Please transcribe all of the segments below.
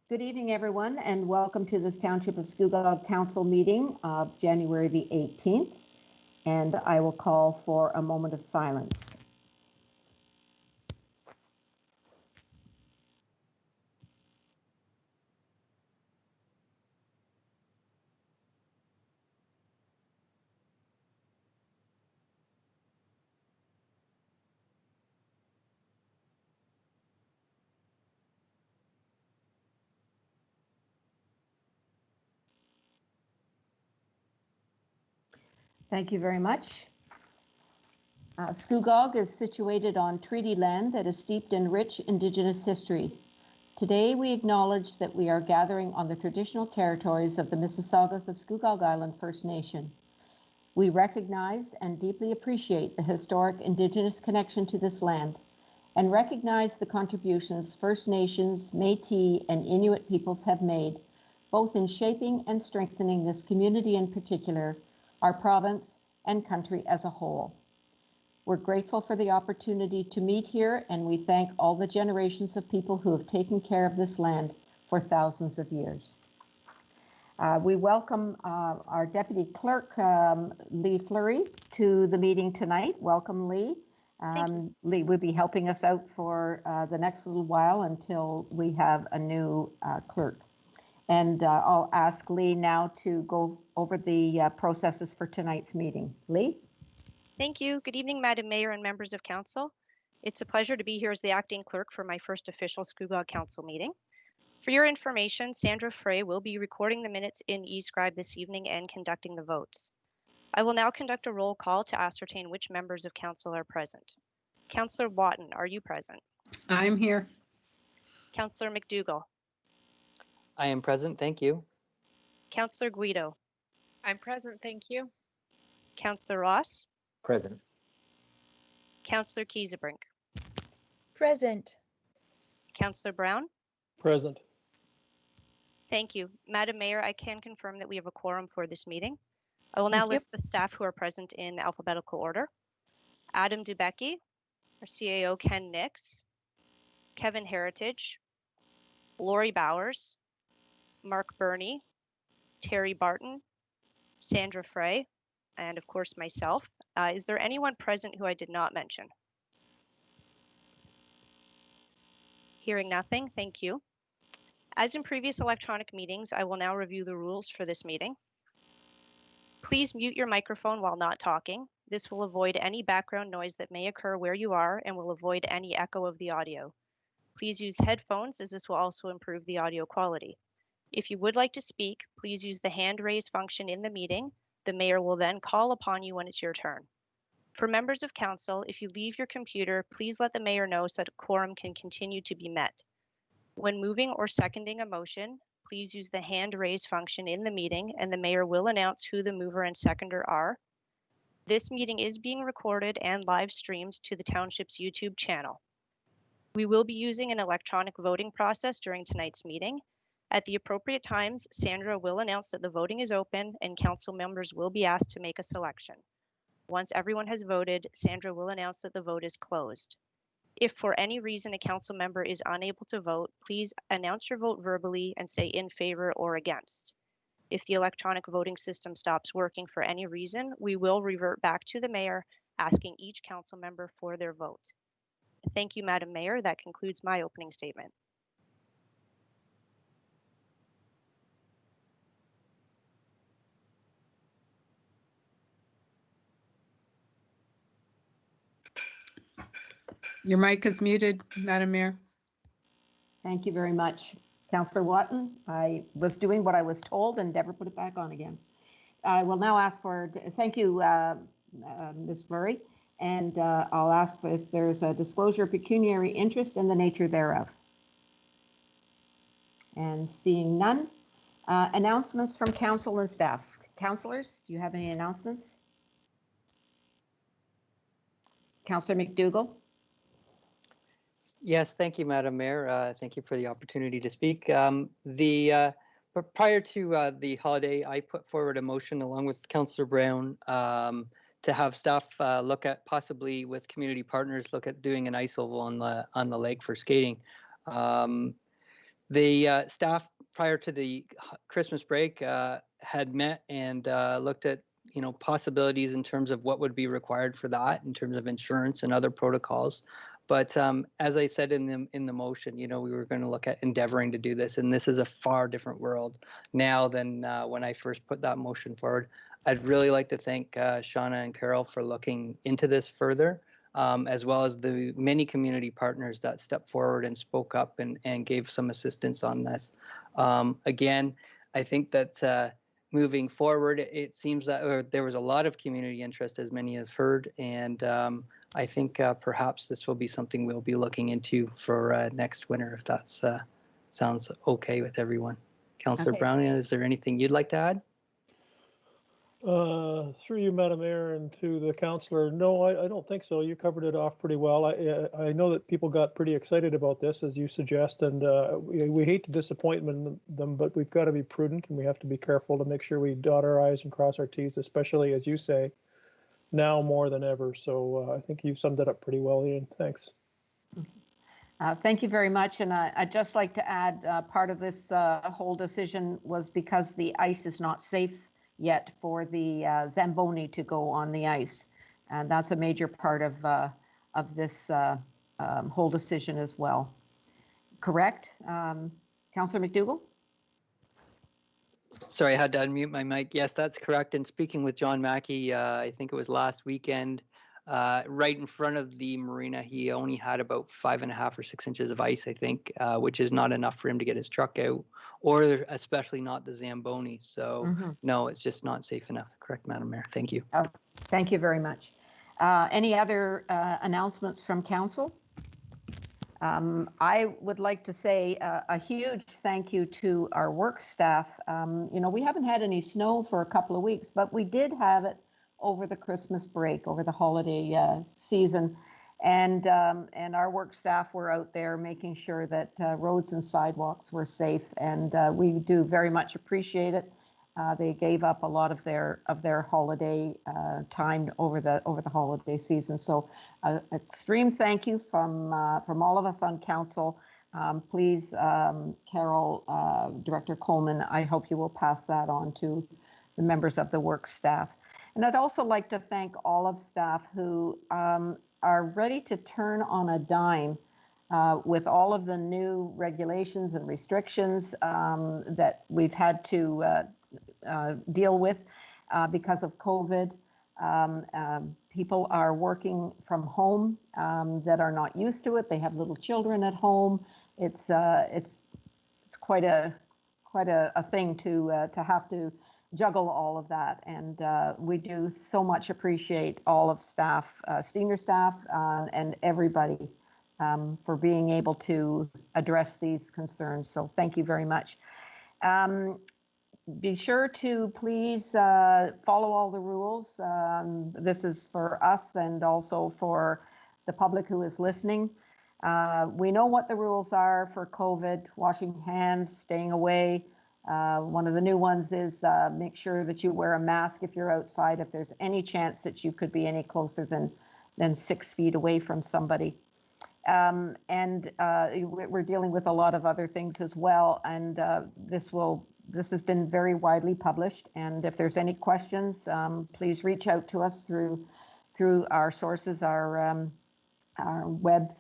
Good evening, everyone, and welcome to this Township of Scugog Council meeting of January the 18th. And I will call for a moment of silence. Thank you very much. Scugog is situated on treaty land that is steeped in rich Indigenous history. Today, we acknowledge that we are gathering on the traditional territories of the Mississaugas of Scugog Island First Nation. We recognize and deeply appreciate the historic Indigenous connection to this land and recognize the contributions First Nations, Métis, and Inuit peoples have made, both in shaping and strengthening this community in particular, our province, and country as a whole. We're grateful for the opportunity to meet here, and we thank all the generations of people who have taken care of this land for thousands of years. We welcome our Deputy Clerk, Lee Fleury, to the meeting tonight. Welcome, Lee. Lee will be helping us out for the next little while until we have a new clerk. And I'll ask Lee now to go over the processes for tonight's meeting. Lee? Thank you. Good evening, Madam Mayor and members of Council. It's a pleasure to be here as the acting clerk for my first official Scugog Council meeting. For your information, Sandra Frey will be recording the minutes in eScribe this evening and conducting the votes. I will now conduct a roll call to ascertain which members of Council are present. Councillor Watton, are you present? I'm here. Councillor McDougall. I am present, thank you. Councillor Guido. I'm present, thank you. Councillor Ross. Present. Councillor Kiesebrink. Present. Councillor Brown. Present. Thank you. Madam Mayor, I can confirm that we have a quorum for this meeting. I will now list the staff who are present in alphabetical order. Adam Dubecki, our CAO Ken Nix, Kevin Heritage, Lori Bowers, Mark Burney, Terry Barton, Sandra Frey, and of course myself. Is there anyone present who I did not mention? Hearing nothing, thank you. As in previous electronic meetings, I will now review the rules for this meeting. Please mute your microphone while not talking. This will avoid any background noise that may occur where you are and will avoid any echo of the audio. Please use headphones, as this will also improve the audio quality. If you would like to speak, please use the hand raise function in the meeting. The mayor will then call upon you when it's your turn. For members of council, if you leave your computer, please let the mayor know so that a quorum can continue to be met. When moving or seconding a motion, please use the hand raise function in the meeting and the mayor will announce who the mover and seconder are. This meeting is being recorded and live streamed to the township's YouTube channel. We will be using an electronic voting process during tonight's meeting. At the appropriate times, Sandra will announce that the voting is open and council members will be asked to make a selection. Once everyone has voted, Sandra will announce that the vote is closed. If for any reason a council member is unable to vote, please announce your vote verbally and say in favor or against. If the electronic voting system stops working for any reason, we will revert back to the mayor, asking each council member for their vote. Thank you, Madam Mayor. That concludes my opening statement. Your mic is muted, Madam Mayor. Thank you very much. Councillor Watton, I was doing what I was told and never put it back on again. I will now ask for, thank you, Ms. Fleury, and I'll ask if there's a disclosure of pecuniary interest and the nature thereof. And seeing none, announcements from council and staff. Councillors, do you have any announcements? Councillor McDougall. Yes, thank you, Madam Mayor. Thank you for the opportunity to speak. But prior to the holiday, I put forward a motion along with Councillor Brown to have staff look at possibly with community partners look at doing an ice oval on the lake for skating. The staff prior to the Christmas break had met and looked at possibilities in terms of what would be required for that in terms of insurance and other protocols. But as I said in the motion, we were going to look at endeavoring to do this, and this is a far different world now than when I first put that motion forward. I'd really like to thank Shauna and Carol for looking into this further, as well as the many community partners that stepped forward and spoke up and gave some assistance on this. Again, I think that moving forward, it seems that there was a lot of community interest, as many have heard, and I think perhaps this will be something we'll be looking into for next winter, if that sounds okay with everyone. Councillor Okay. Brown, is there anything you'd like to add? Through you, Madam Mayor, and to the councillor, no, I don't think so. You covered it off pretty well. I know that people got pretty excited about this, as you suggest, and we hate to disappoint them, but we've got to be prudent and we have to be careful to make sure we dot our I's and cross our T's, especially, as you say, now more than ever. So I think you've summed it up pretty well, Ian. Thanks. Thank you very much. And I'd just like to add part of this whole decision was because the ice is not safe yet for the Zamboni to go on the ice. And that's a major part of this whole decision as well. Correct? Councillor McDougall? Sorry, I had to unmute my mic. Yes, that's correct. And speaking with John Mackey, I think it was last weekend, right in front of the marina, he only had about 5.5 or 6 inches of ice, I think, which is not enough for him to get his truck out, or especially not the Zamboni. So no, it's just not safe enough. Correct, Madam Mayor. Thank you. Oh, thank you very much. Any other announcements from council? I would like to say a huge thank you to our work staff. We haven't had any snow for a couple of weeks, but we did have it over the Christmas break, over the holiday season. And our work staff were out there making sure that roads and sidewalks were safe. And we do very much appreciate it. They gave up a lot of their holiday time over the holiday season. So extreme thank you from all of us on council. Please, Carol, Director Coleman, I hope you will pass that on to the members of the work staff. And I'd also like to thank all of staff who are ready to turn on a dime with all of the new regulations and restrictions that we've had to deal with because of COVID. People are working from home that are not used to it. They have little children at home. It's quite a thing to have to juggle all of that. And we do so much appreciate all of staff, senior staff, and everybody for being able to address these concerns. So thank you very much. Be sure to please follow all the rules. This is for us and also for the public who is listening. We know what the rules are for COVID, washing hands, staying away. One of the new ones is make sure that you wear a mask if you're outside, if there's any chance that you could be any closer than 6 feet away from somebody. And we're dealing with a lot of other things as well. And this has been very widely published. And if there's any questions, please reach out to us through our sources, our web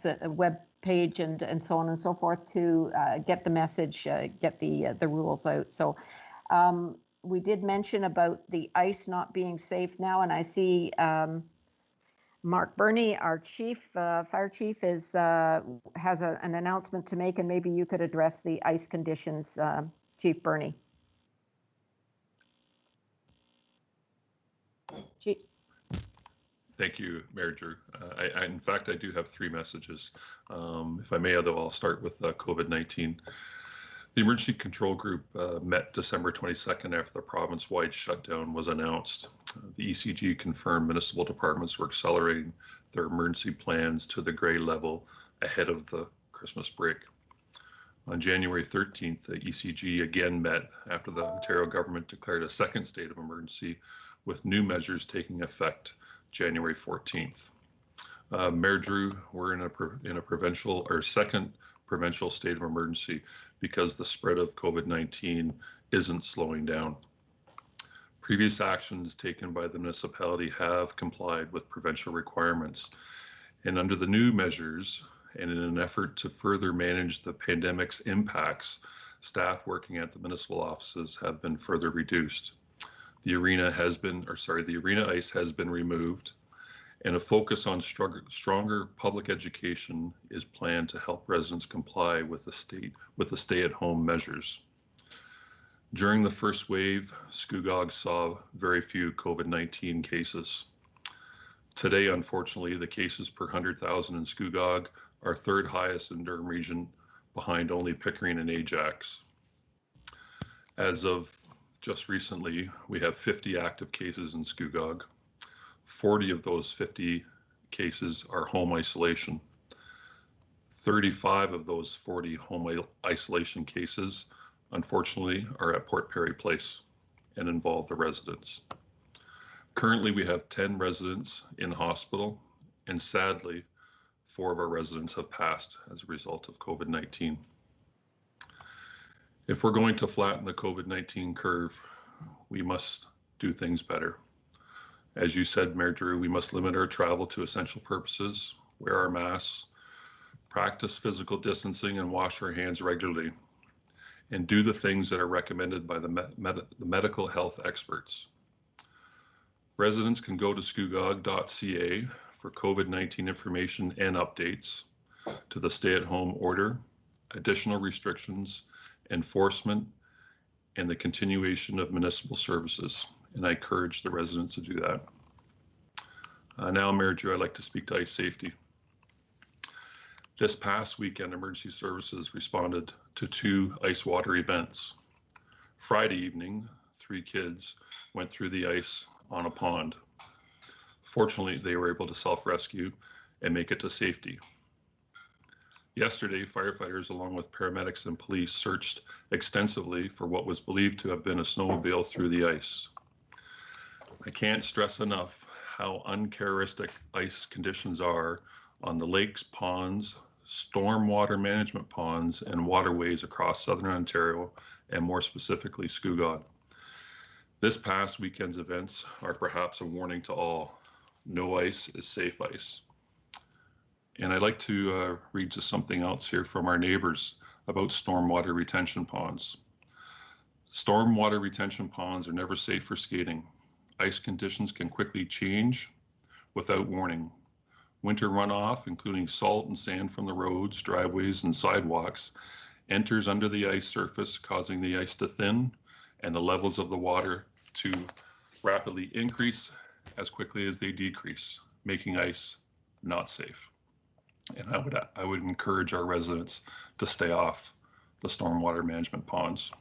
page and so on and so forth to get the message, get the rules out. So we did mention about the ice not being safe now, and I see Mark Burney, our chief, fire chief, has an announcement to make, and maybe you could address the ice conditions, Chief Burney. Chief. Thank you, Mayor Drew. In fact, I do have 3 messages. If I may, though, I'll start with COVID-19. The Emergency Control Group met December 22nd after the province-wide shutdown was announced. The ECG confirmed municipal departments were accelerating their emergency plans to the grey level ahead of the Christmas break. On January 13th, the ECG again met after the Ontario government declared a second state of emergency with new measures taking effect January 14th. Mayor Drew, we're in a provincial or second provincial state of emergency because the spread of COVID-19 isn't slowing down. Previous actions taken by the municipality have complied with provincial requirements. And under the new measures, and in an effort to further manage the pandemic's impacts, staff working at the municipal offices have been further reduced. The arena ice has been removed, and a focus on stronger public education is planned to help residents comply with the stay-at-home measures. During the first wave, Scugog saw very few COVID-19 cases. Today, unfortunately, the cases per 100,000 in Scugog are third highest in Durham region, behind only Pickering and Ajax. As of just recently, we have 50 active cases in Scugog. 40 of those 50 cases are home isolation. 35 of those 40 home isolation cases, unfortunately, are at Port Perry Place and involve the residents. Currently, we have 10 residents in hospital, and sadly, 4 of our residents have passed as a result of COVID-19. If we're going to flatten the COVID-19 curve, we must do things better. As you said, Mayor Drew, we must limit our travel to essential purposes, wear our masks, practice physical distancing, and wash our hands regularly, and do the things that are recommended by the medical health experts. Residents can go to scugog.ca for COVID-19 information and updates to the stay-at-home order, additional restrictions, enforcement, and the continuation of municipal services. And I encourage the residents to do that. Now, Mayor Drew, I'd like to speak to ice safety. This past weekend, emergency services responded to 2 ice water events. Friday evening, 3 kids went through the ice on a pond. Fortunately, they were able to self-rescue and make it to safety. Yesterday, firefighters along with paramedics and police searched extensively for what was believed to have been a snowmobile through the ice. I can't stress enough how uncharacteristic ice conditions are on the lakes, ponds, stormwater management ponds, and waterways across southern Ontario, and more specifically Scugog. This past weekend's events are perhaps a warning to all. No ice is safe ice. And I'd like to read just something else here from our neighbors about stormwater retention ponds. Stormwater retention ponds are never safe for skating. Ice conditions can quickly change without warning. Winter runoff, including salt and sand from the roads, driveways, and sidewalks, enters under the ice surface, causing the ice to thin and the levels of the water to rapidly increase as quickly as they decrease, making ice not safe. And I would encourage our residents to stay off the stormwater management ponds.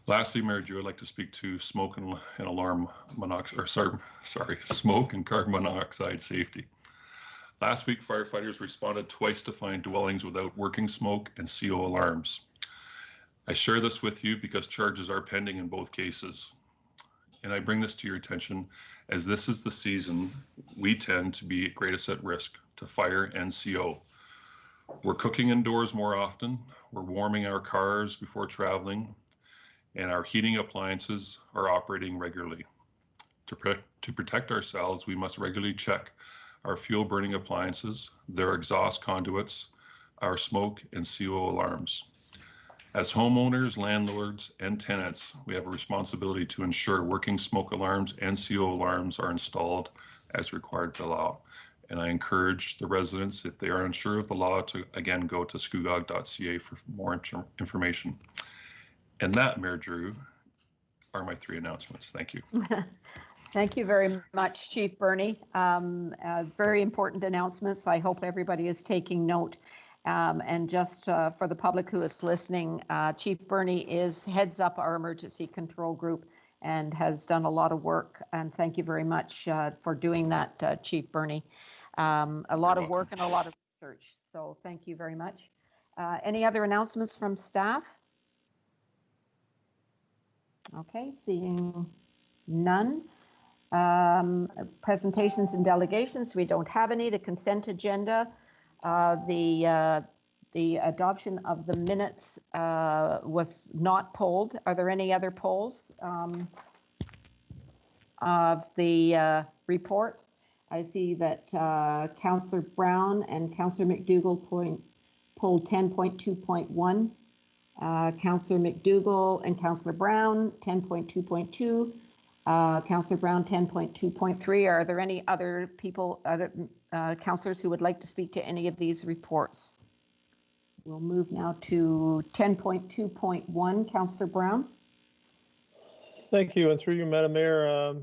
Lastly, Mayor Drew, I'd like to speak to smoke and alarm monoxide, or smoke and carbon monoxide safety. Last week, firefighters responded twice to find dwellings without working smoke and CO alarms. I share this with you because charges are pending in both cases. And I bring this to your attention as this is the season we tend to be greatest at risk to fire and CO. We're cooking indoors more often, we're warming our cars before traveling, and our heating appliances are operating regularly. To protect ourselves, we must regularly check our fuel burning appliances, their exhaust conduits, our smoke and CO alarms. As homeowners, landlords, and tenants, we have a responsibility to ensure working smoke alarms and CO alarms are installed as required by law. And I encourage the residents, if they are unsure of the law, to again go to scugog.ca for more information. And that, Mayor Drew, are my 3 announcements. Thank you. Thank you very much, Chief Bernie. Very important announcements. I hope everybody is taking note. And just for the public who is listening, Chief Bernie heads up our emergency control group and has done a lot of work. And thank you very much for doing that, Chief Bernie. A lot of work and a lot of research. So thank you very much. Any other announcements from staff? Okay, seeing none. Presentations and delegations, we don't have any. The consent agenda, the adoption of the minutes was not polled. Are there any other polls of the reports? I see that Councillor Brown and Councillor McDougall polled 10.2.1. Councillor McDougall and Councillor Brown 10.2.2. Councillor Brown 10.2.3. Are there any other people, other councillors who would like to speak to any of these reports? We'll move now to 10.2.1. Councillor Brown. Thank you, and through you, Madam Mayor.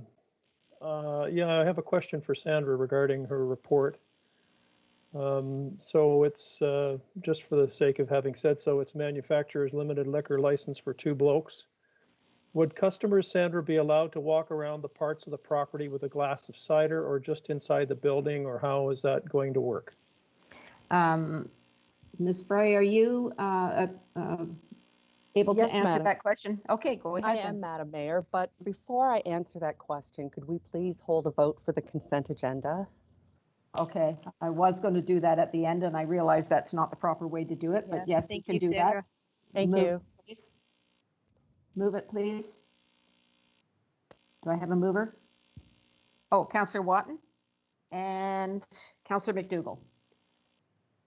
Yeah, I have a question for Sandra regarding her report. So it's, just for the sake of having said so, it's manufacturer's limited liquor license for Two Blokes. Would customers, Sandra, be allowed to walk around the parts of the property with a glass of cider or just inside the building, or how is that going to work? Ms. Frey, are you able to Yes, answer Madam. that question? Okay, go ahead. I then. am, Madam Mayor, but before I answer that question, could we please hold a vote for the consent agenda? Okay, I was going to do that at the end, and I realize that's not the proper way to do it, but yes, we Thank can you, do Sandra. that. Thank you. Please. Move it, please. Do I have a mover? Oh, Councillor Watton and Councillor McDougall.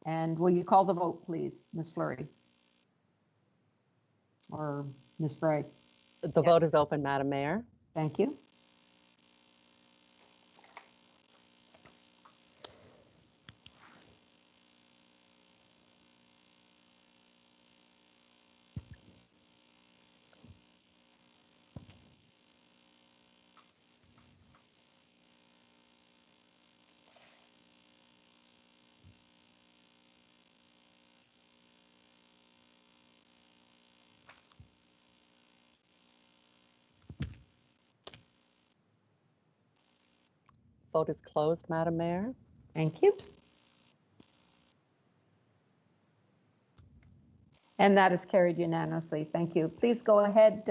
And will you call the vote, please, Ms. Fleury? Or Ms. Frey? The vote is open, Madam Mayor. Thank you. Vote is closed, Madam Mayor. Thank you. And that is carried unanimously. Thank you. Please go ahead,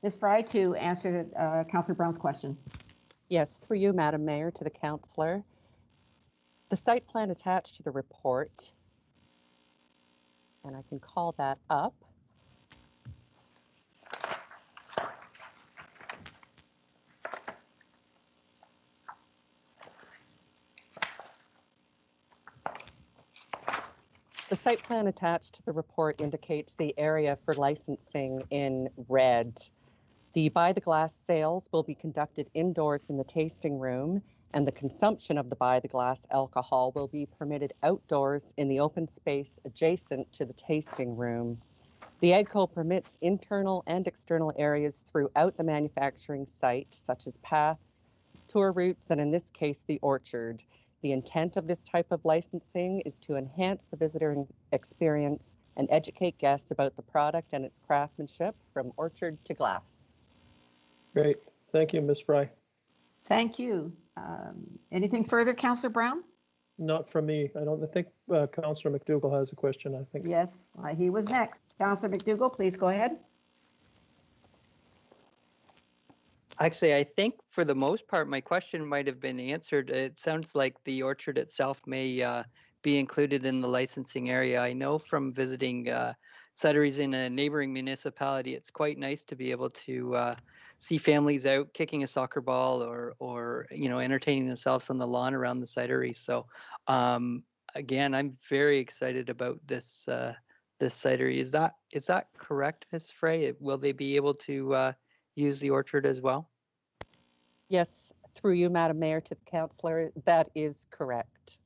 Ms. Frey, to answer Councillor Brown's question. Yes, through you, Madam Mayor, to the councillor. The site plan attached to the report, and I can call that up. The site plan attached to the report indicates the area for licensing in red. The by the glass sales will be conducted indoors in the tasting room, and the consumption of the by the glass alcohol will be permitted outdoors in the open space adjacent to the tasting room. The AGCO permits internal and external areas throughout the manufacturing site, such as paths, tour routes, and in this case, the orchard. The intent of this type of licensing is to enhance the visitor experience and educate guests about the product and its craftsmanship from orchard to glass. Great. Thank you, Ms. Frey. Thank you. Anything further, Councillor Brown? Not from me. I don't think Councillor McDougall has a question, I think. Yes, he was next. Councillor McDougall, please go ahead. Actually, I think for the most part, my question might have been answered. It sounds like the orchard itself may be included in the licensing area. I know from visiting cideries in a neighboring municipality, it's quite nice to be able to see families out kicking a soccer ball or entertaining themselves on the lawn around the cidery. So again, I'm very excited about this this cidery. Is that correct, Ms. Frey? Will they be able to use the orchard as well? Yes, through you, Madam Mayor, to the councillor, that is correct.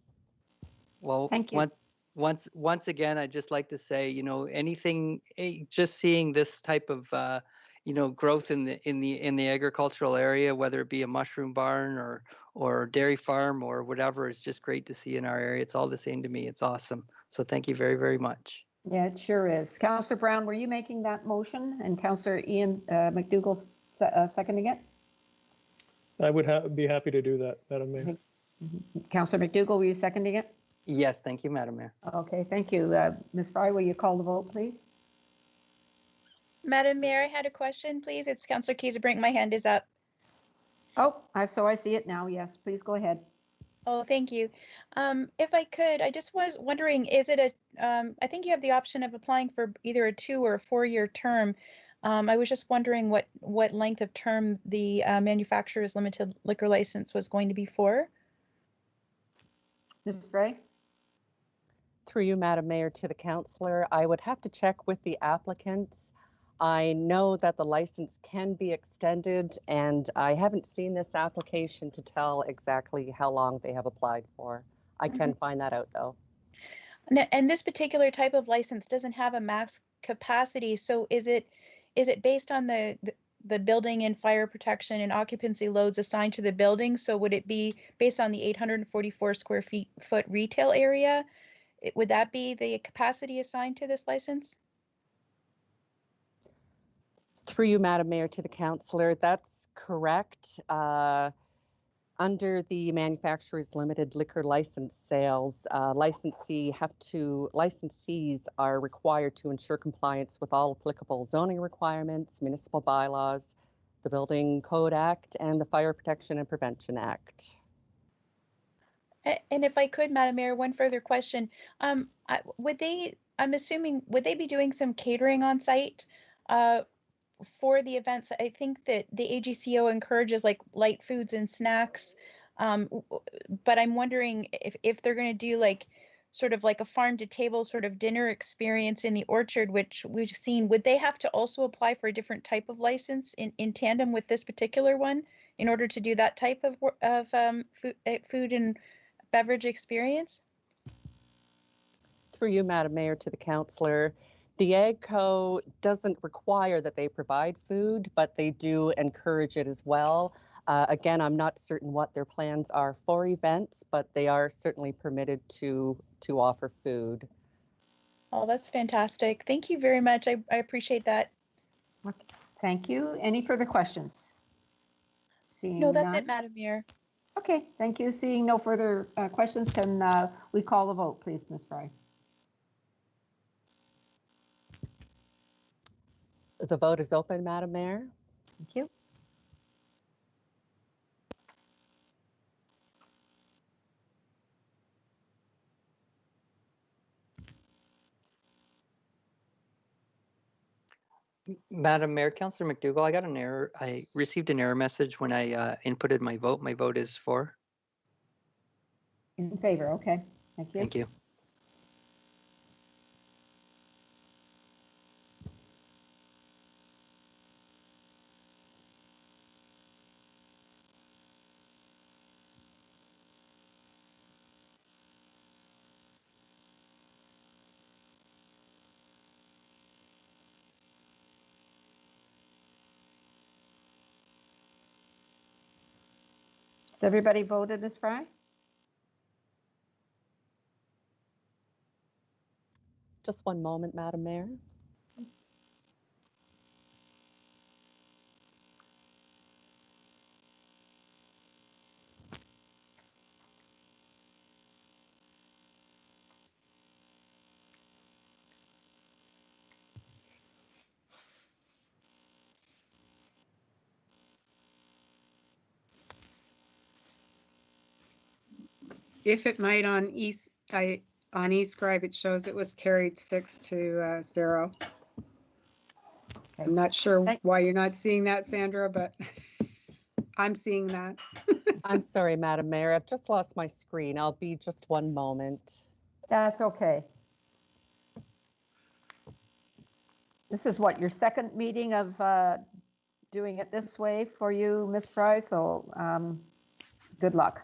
Well, Thank you. once again, I'd just like to say, anything, just seeing this type of, growth in the agricultural area, whether it be a mushroom barn or dairy farm or whatever, is just great to see in our area. It's all the same to me. It's awesome. So thank you very, very much. Yeah, it sure is. Councillor Brown, were you making that motion? And Councillor Ian McDougall seconding it? I would be happy to do that, Madam Mayor. Councillor McDougall, were you seconding it? Yes, thank you, Madam Mayor. Okay, thank you. Ms. Frey, will you call the vote, please? Madam Mayor, I had a question, please. It's Councillor Kiesebrink. My hand is up. Oh, so I see it now. Yes, please go ahead. Oh, thank you. If I could, I just was wondering, is it I think you have the option of applying for either a 2 or a 4-year term. I was just wondering what length of term the manufacturer's limited liquor license was going to be for. Ms. Frey? Through you, Madam Mayor, to the councillor, I would have to check with the applicants. I know that the license can be extended, and I haven't seen this application to tell exactly how long they have applied for. I can find that out, though. And this particular type of license doesn't have a max capacity, so is it based on the building and fire protection and occupancy loads assigned to the building? So would it be based on the 844 square foot retail area? Would that be the capacity assigned to this license? Through you, Madam Mayor, to the councillor, that's correct. Under the manufacturer's limited liquor license sales, licensees are required to ensure compliance with all applicable zoning requirements, municipal bylaws, the Building Code Act, and the Fire Protection and Prevention Act. And if I could, Madam Mayor, one further question. Would they be doing some catering on site for the events? I think that the AGCO encourages like light foods and snacks. But I'm wondering if they're going to do like sort of like a farm to table sort of dinner experience in the orchard, which we've seen. Would they have to also apply for a different type of license in tandem with this particular one in order to do that type of food and beverage experience? Through you, Madam Mayor, to the councillor, the AGCO doesn't require that they provide food, but they do encourage it as well. Again, I'm not certain what their plans are for events, but they are certainly permitted to offer food. Oh, that's fantastic. Thank you very much. I appreciate that. Okay. Thank you. Any further questions? Seeing No, that's none. it, Madam Mayor. Okay, thank you. Seeing no further questions, can we call the vote, please, Ms. Frey? The vote is open, Madam Mayor. Thank you. Madam Mayor, Councillor McDougall, I got an error. I received an error message when I inputted my vote. My vote is for. In favor, okay. Thank you. Thank you. Has everybody voted, Ms. Frey? Just one moment, Madam Mayor. If it might on eScribe, it shows it was carried 6-0. I'm not sure why you're not seeing that, Sandra, but I'm seeing that. I'm sorry, Madam Mayor. I've just lost my screen. I'll be just one moment. That's okay. This is what, your second meeting of doing it this way for you, Ms. Frey, so good luck.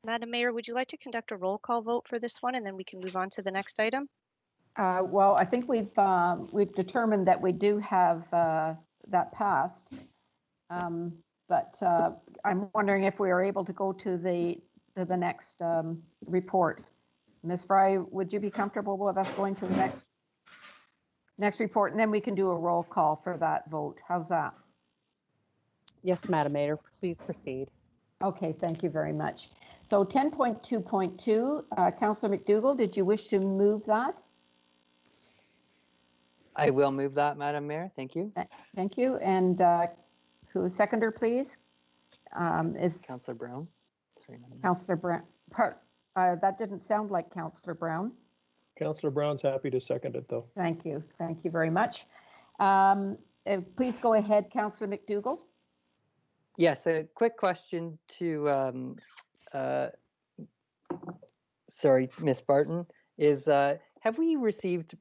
Madam Mayor, would you like to conduct a roll call vote for this one, and then we can move on to the next item? Well, I think we've determined that we do have that passed. But I'm wondering if we are able to go to the next report. Ms. Fry, would you be comfortable with us going to the next report, and then we can do a roll call for that vote? How's that? Yes, Madam Mayor, please proceed. Okay, thank you very much. So 10.2.2, Councillor McDougall, did you wish to move that? I will move that, Madam Mayor. Thank you. Thank you. And who is seconder, please? Is Councillor Brown. Sorry, Madam Mayor. Councillor Brown. That didn't sound like Councillor Brown. Councillor Brown's happy to second it, though. Thank you. Thank you very much. Please go ahead, Councillor McDougall. Yes, a quick question to, sorry, Ms. Barton, is have we received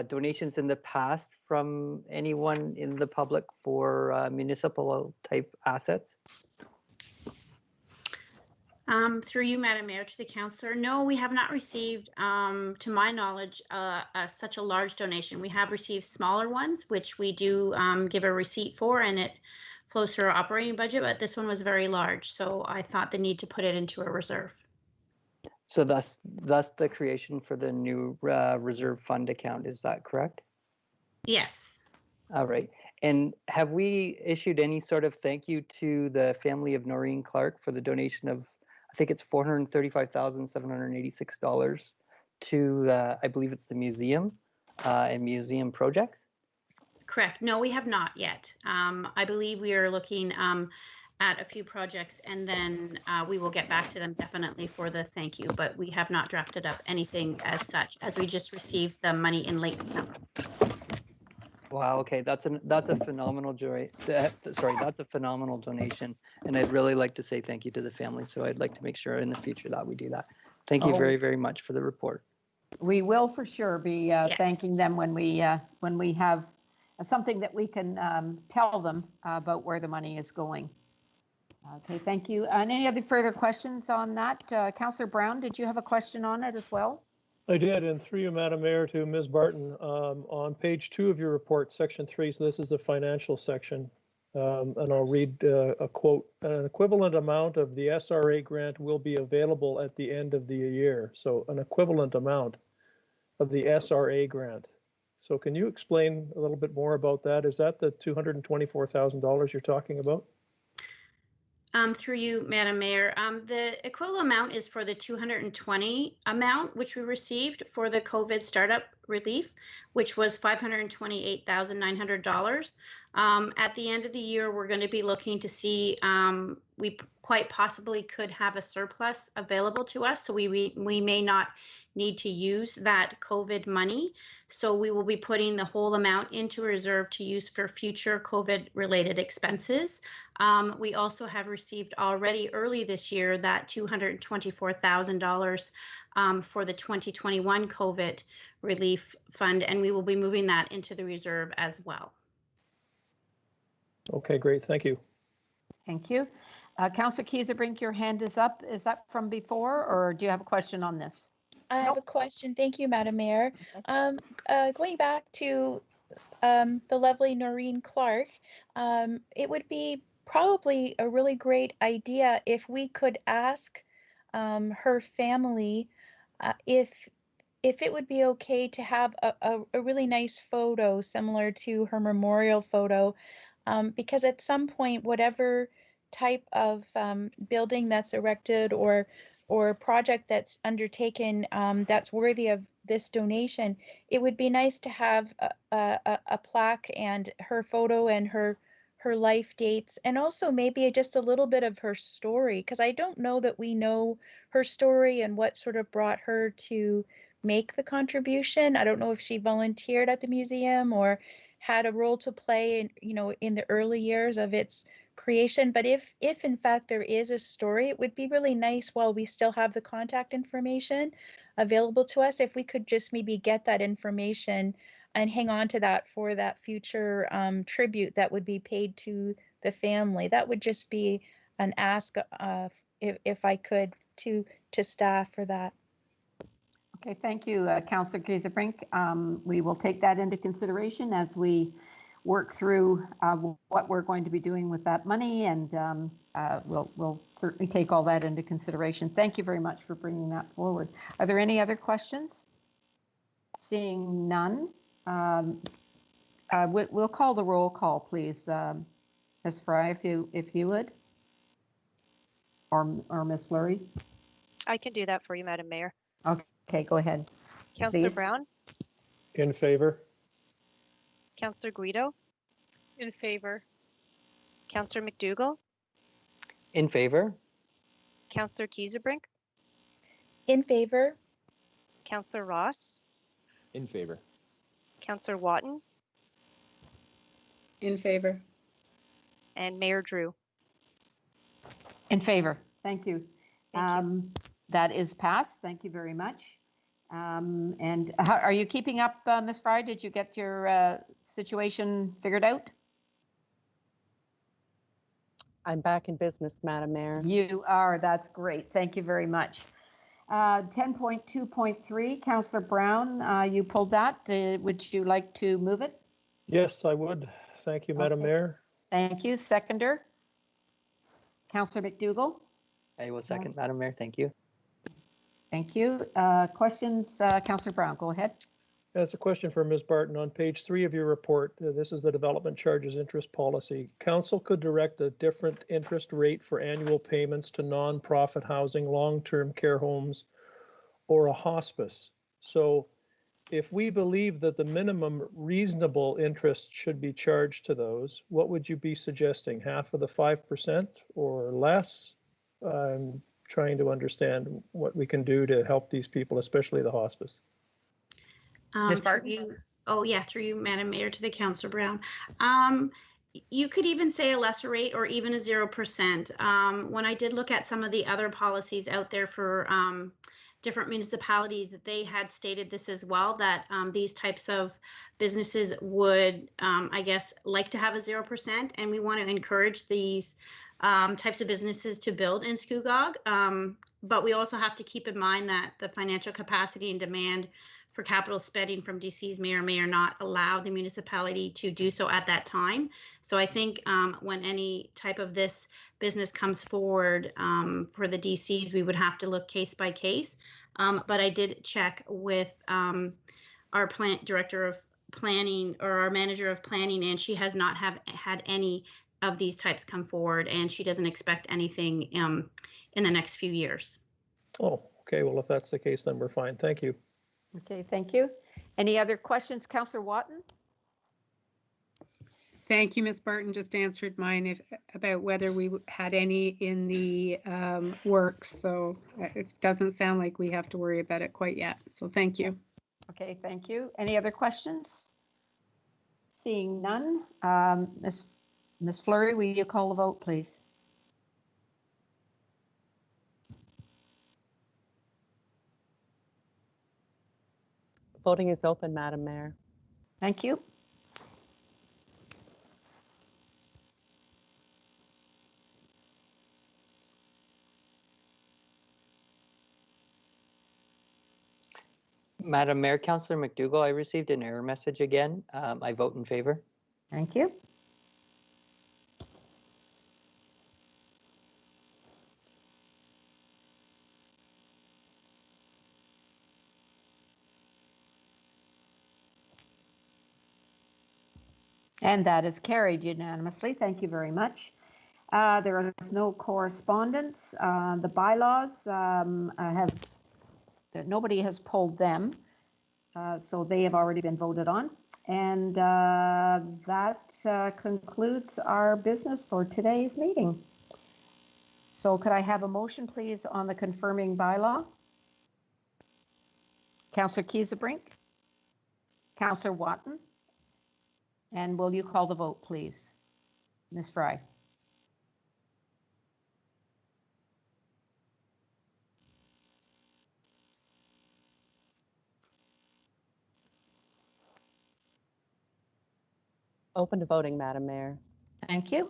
donations in the past from anyone in the public for municipal type assets? Through you, Madam Mayor, to the councillor. No, we have not received, to my knowledge, such a large donation. We have received smaller ones, which we do give a receipt for, and it flows through our operating budget, but this one was very large, so I thought the need to put it into a reserve. So thus the creation for the new reserve fund account, is that correct? Yes. All right. And have we issued any sort of thank you to the family of Noreen Clark for the donation of, I think it's $435,786 to, I believe it's the museum and museum projects? Correct. No, we have not yet. I believe we are looking at a few projects, and then we will get back to them definitely for the thank you, but we have not drafted up anything as such, as we just received the money in late December. Wow. Okay, that's a phenomenal joy. Sorry, that's a phenomenal donation, and I'd really like to say thank you to the family. So I'd like to make sure in the future that we do that. Thank you very, very much for the report. We will for sure be Yes. thanking them when we have something that we can tell them about where the money is going. Okay, thank you. And any other further questions on that? Councillor Brown, did you have a question on it as well? I did, and through you, Madam Mayor, to Ms. Barton, on page 2 of your report, section 3, so this is the financial section, and I'll read a quote. An equivalent amount of the SRA grant will be available at the end of the year. So an equivalent amount of the SRA grant. So can you explain a little bit more about that? Is that the $224,000 you're talking about? Through you, Madam Mayor, the equivalent amount is for the 220 amount, which we received for the COVID startup relief, which was $528,900. At the end of the year, we're going to be looking to see, we quite possibly could have a surplus available to us. So we may not need to use that COVID money. So we will be putting the whole amount into reserve to use for future COVID related expenses. We also have received already early this year that $224,000 for the 2021 COVID relief fund, and we will be moving that into the reserve as well. Okay, great. Thank you. Thank you. Councillor Kieserbrink, your hand is up. Is that from before, or do you have a question on this? I have a question. Thank you, Madam Mayor. Going back to the lovely Noreen Clark, it would be probably a really great idea if we could ask her family if it would be okay to have a really nice photo similar to her memorial photo, because at some point, whatever type of building that's erected or project that's undertaken that's worthy of this donation, it would be nice to have a plaque and her photo and her life dates, and also maybe just a little bit of her story, because I don't know that we know her story and what sort of brought her to make the contribution. I don't know if she volunteered at the museum or had a role to play in, in the early years of its creation. But if in fact there is a story, it would be really nice, while we still have the contact information available to us, if we could just maybe get that information and hang on to that for that future tribute that would be paid to the family. That would just be an ask, if I could, to staff for that. Okay, thank you, Councillor Kieserbrink. We will take that into consideration as we work through what we're going to be doing with that money, and we'll certainly take all that into consideration. Thank you very much for bringing that forward. Are there any other questions? Seeing none, we'll call the roll call, please. Ms. Fry, if you would, or Ms. Fleury. I can do that for you, Madam Mayor. Okay, go ahead. Councillor Please. Brown, In favor? Councillor Guido, In favor. Councillor McDougall, In favor? Councillor Kiesebrink, In favor? Councillor Ross, In favor. Councillor Watton, In favor. and Mayor Drew. In favor. Thank you. Thank you. That is passed. Thank you very much. And are you keeping up, Ms. Fry? Did you get your situation figured out? I'm back in business, Madam Mayor. You are. That's great. Thank you very much. 10.2.3, Councillor Brown, you pulled that. Would you like to move it? Yes, I would. Thank you, Madam Okay. Mayor. Thank you. Seconder, Councillor McDougall. I will second, Madam Mayor. Thank you. Thank you. Questions, Councillor Brown, go ahead. That's a question for Ms. Barton. On page 3 of your report, this is the development charges interest policy. Council could direct a different interest rate for annual payments to non-profit housing, long-term care homes, or a hospice. So if we believe that the minimum reasonable interest should be charged to those, what would you be suggesting? Half of the 5% or less? I'm trying to understand what we can do to help these people, especially the hospice. Ms. Barton? Through you, Madam Mayor, to the Councillor Brown. You could even say a lesser rate or even a 0%. When I did look at some of the other policies out there for different municipalities, they had stated this as well, that these types of businesses would, I guess, like to have a 0%, and we want to encourage these types of businesses to build in Scugog. But we also have to keep in mind that the financial capacity and demand for capital spending from DCs may or may not allow the municipality to do so at that time. So I think when any type of this business comes forward for the DCs, we would have to look case by case. But I did check with our director of planning, or our manager of planning, and she has not had any of these types come forward, and she doesn't expect anything in the next few years. Oh, okay. Well, if that's the case, then we're fine. Thank you. Okay, thank you. Any other questions, Councillor Watton? Thank you, Ms. Barton. Just answered mine about whether we had any in the works. So it doesn't sound like we have to worry about it quite yet. So thank you. Okay, thank you. Any other questions? Seeing none, Ms. Fleury, will you call the vote, please? Voting is open, Madam Mayor. Thank you. Madam Mayor, Councillor McDougall, I received an error message again. I vote in favor. Thank you. And that is carried unanimously. Thank you very much. There is no correspondence. The bylaws nobody has pulled them, so they have already been voted on. And that concludes our business for today's meeting. So could I have a motion, please, on the confirming bylaw? Councillor Kiesebrink, Councillor Watton, and will you call the vote, please? Ms. Fry. Open to voting, Madam Mayor. Thank you.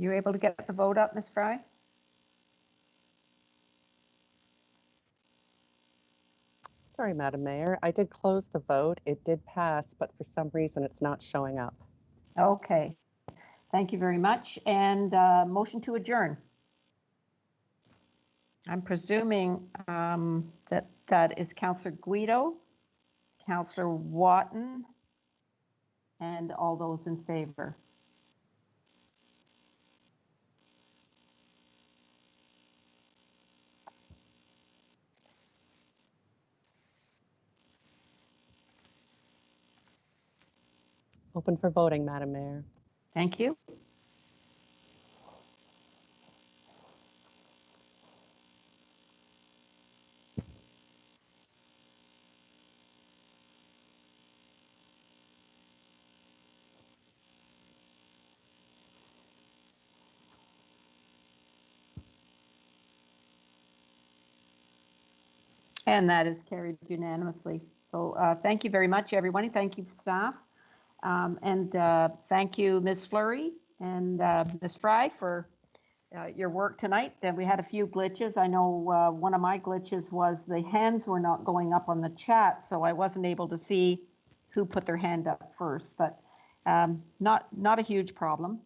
You able to get the vote up, Ms. Fry? Sorry, Madam Mayor. I did close the vote. It did pass, but for some reason it's not showing up. Okay. Thank you very much. And motion to adjourn. I'm presuming that is Councillor Guido, Councillor Watton, and all those in favor. Open for voting, Madam Mayor. Thank you. And that is carried unanimously. So thank you very much, everyone. Thank you, staff. And thank you, Ms. Fleury and Ms. Fry, for your work tonight. And we had a few glitches. I know one of my glitches was the hands were not going up on the chat, so I wasn't able to see who put their hand up first, but not a huge problem.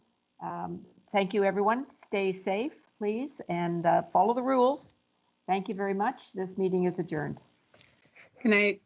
Thank you, everyone. Stay safe, please, and follow the rules. Thank you very much. This meeting is adjourned. Good night.